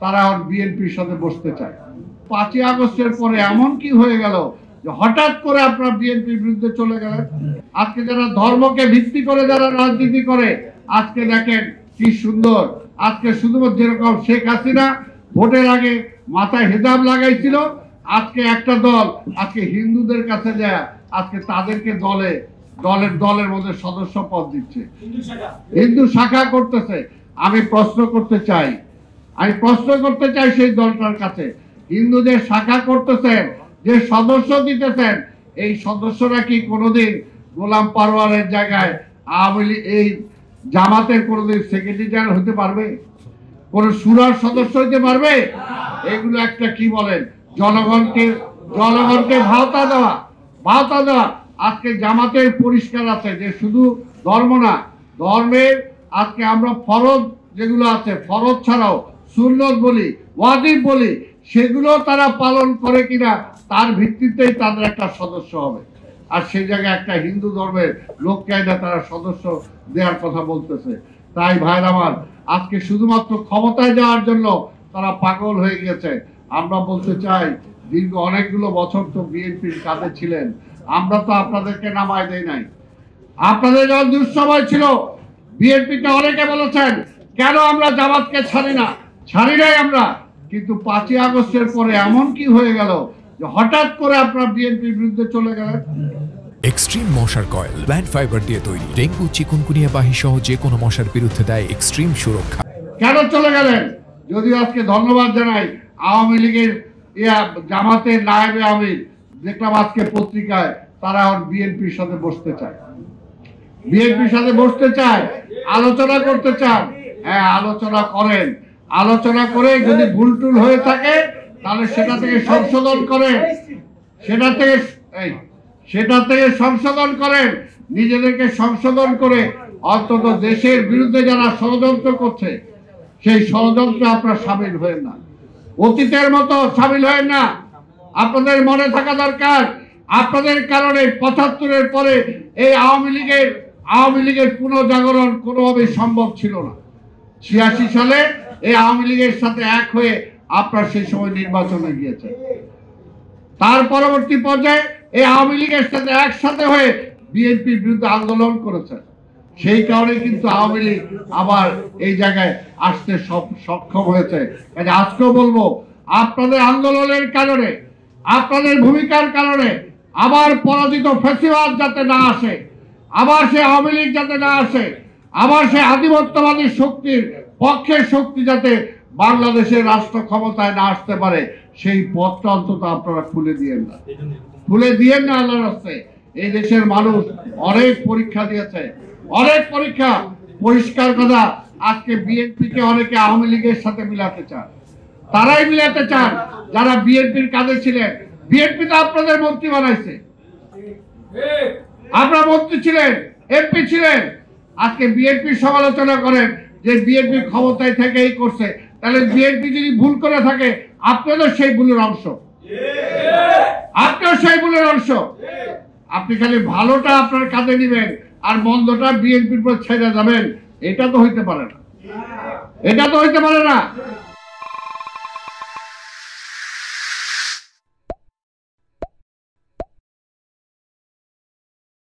তারা বিএনপির সাথে বসতে চায়। 5ই আগস্টের পরে এমন কি হয়ে গেল যে হঠাৎ করে আপনারা বিএনপির বিরুদ্ধে চলে গেলেন? আজকে যারা ধর্মকে ভিত্তি করে যারা রাজনীতি করে, আজকে দেখেন কি সুন্দর। আজকে শুধুমাত্র যেরকম শেখ হাসিনা ভোটের আগে মাথায় হিজাব লাগাইছিল, আজকে একটা দল আজকে হিন্দুদের কাছে যায়, আজকে তাদেরকে দলের মধ্যে সদস্য পদ দিচ্ছে, হিন্দু শাখা করতেছে। আমি প্রশ্ন করতে চাই সেই দলটার কাছে, হিন্দুদের শাখা করতেছেন, যে সদস্য দিতেছেন, এই সদস্যরা কি কোনোদিন গোলাম পারওয়ারের জায়গায় আওয়ামী লীগ এই জামাতের কোনোদিন সেক্রেটারি জেনারেল হতে পারবে? কোন সুরার সদস্য হতে পারবে? এগুলো একটা কি বলেন, জনগণকে ভাওতা দেওয়া। আজকে জামাতের পরিষ্কার আছে যে শুধু ধর্ম না, ধর্মের আজকে আমরা ফরজ যেগুলো আছে, ফরজ ছাড়াও সুন্নত বলি, ওয়াজিব বলি, সেগুলো তারা পালন করে কিনা তার ভিত্তিতেই তাদের একটা সদস্য হবে। আর সেই জায়গায় একটা হিন্দু ধর্মের লোককে তারা সদস্য দেওয়ার কথা বলতেছে। তাই ভাইর আমার, আজকে শুধুমাত্র ক্ষমতায় যাওয়ার জন্য তারা পাগল হয়ে গেছে। আমরা বলতে চাই, দীর্ঘ অনেকগুলো বছর তো বিএনপির কাঁধে ছিলেন, আমরা তো আপনাদেরকে নামায় দেই নাই। আপনাদের যখন দুঃসময় ছিল, বিএনপিকে অনেকে বলেছেন কেন আমরা জামাতকে ছাড়ি নাই আমরা, কিন্তু 5ই আগস্টের পরে এমন কি হয়ে গেল যে হঠাৎ করে আপনারা বিএনপির বিরুদ্ধে চলে গেলেন? এক্সট্রিম মশার কয়েল প্ল্যান্ট ফাইবার দিয়ে তৈরি, ডেঙ্গু, চিকুনগুনিয়া বাহি সহ যে কোনো মশার বিরুদ্ধে দেয় এক্সট্রিম সুরক্ষা। কেন চলে গেলেন? যদিও আজকে ধন্যবাদ জানাই আওয়ামী লীগের জামাতের নায়েবে আমির, দেখলাম আজকে পত্রিকায় তারা বিএনপির সাথে বসতে চায়, আলোচনা করতে চান। হ্যাঁ, আলোচনা করে যদি ভুল টুল হয়ে থাকে তাহলে সেটা থেকে সংশোধন করেন, নিজেদেরকে সংশোধন করে অন্তত দেশের বিরুদ্ধে যারা ষড়যন্ত্র করছে সেই ষড়যন্ত্রে আপনারা সামিল হয়েন না, অতীতের মতো সামিল হয়েন না। আপনাদের মনে থাকা দরকার, আপনাদের কারণে 75-এর পরে এই আওয়ামী লীগের পুনর্জাগরণ কোনোভাবে সম্ভব ছিল না। 86 সালে এই আওয়ামী লীগের সাথে এক হয়ে আপনারা সেই সময় নির্বাচনে গিয়েছেন। তার পরবর্তী পর্যায়ে এই আওয়ামী লীগের সাথে একসাথে হয়ে বিএনপির বিরুদ্ধে আন্দোলন করেছেন। সেই কারণে কিন্তু আওয়ামী লীগ আবার এই জায়গায় আসতে সক্ষম হয়েছে। আজকেও বলবো, আপনাদের আন্দোলনের কারণে, আপনাদের ভূমিকার কারণে আবার পরাজিত ফ্যাসিবাদ যাতে না আসে, আবার সে আওয়ামী লীগ যাতে না আসে, আবার সে আধিপত্যবাদী শক্তির পক্ষের শক্তি যাতে বাংলাদেশের রাষ্ট্র ক্ষমতায় না আসতে পারে, সেই পথটা অন্তত আপনারা খুলে দিয়েন না আল্লাহর রাস্তায়। এই দেশের মানুষ অনেক পরীক্ষা দিয়েছে, পরিষ্কার কথা। আজকে বিএনপিকে অনেকে আওয়ামী লীগের সাথে মিলাতে চান, তারাই মিলাতে চান যারা বিএনপির কাঁধে ছিলেন। বিএনপি তো আপনাদের মন্ত্রী বানাইছে, আপনারা মন্ত্রী ছিলেন, এমপি ছিলেন। আজকে বিএনপির সমালোচনা করেন যে বিএনপি ক্ষমতায় থেকে এই করছে, তাহলে বিএনপি যদি ভুল করে থাকে আপনাদের সেই ভুলের অংশ, আপনি খালি ভালোটা আপনার কাঁধে নিবেন আর মন্দটা বিএনপির উপর ছেড়ে যাবেন, এটা তো হইতে পারে না।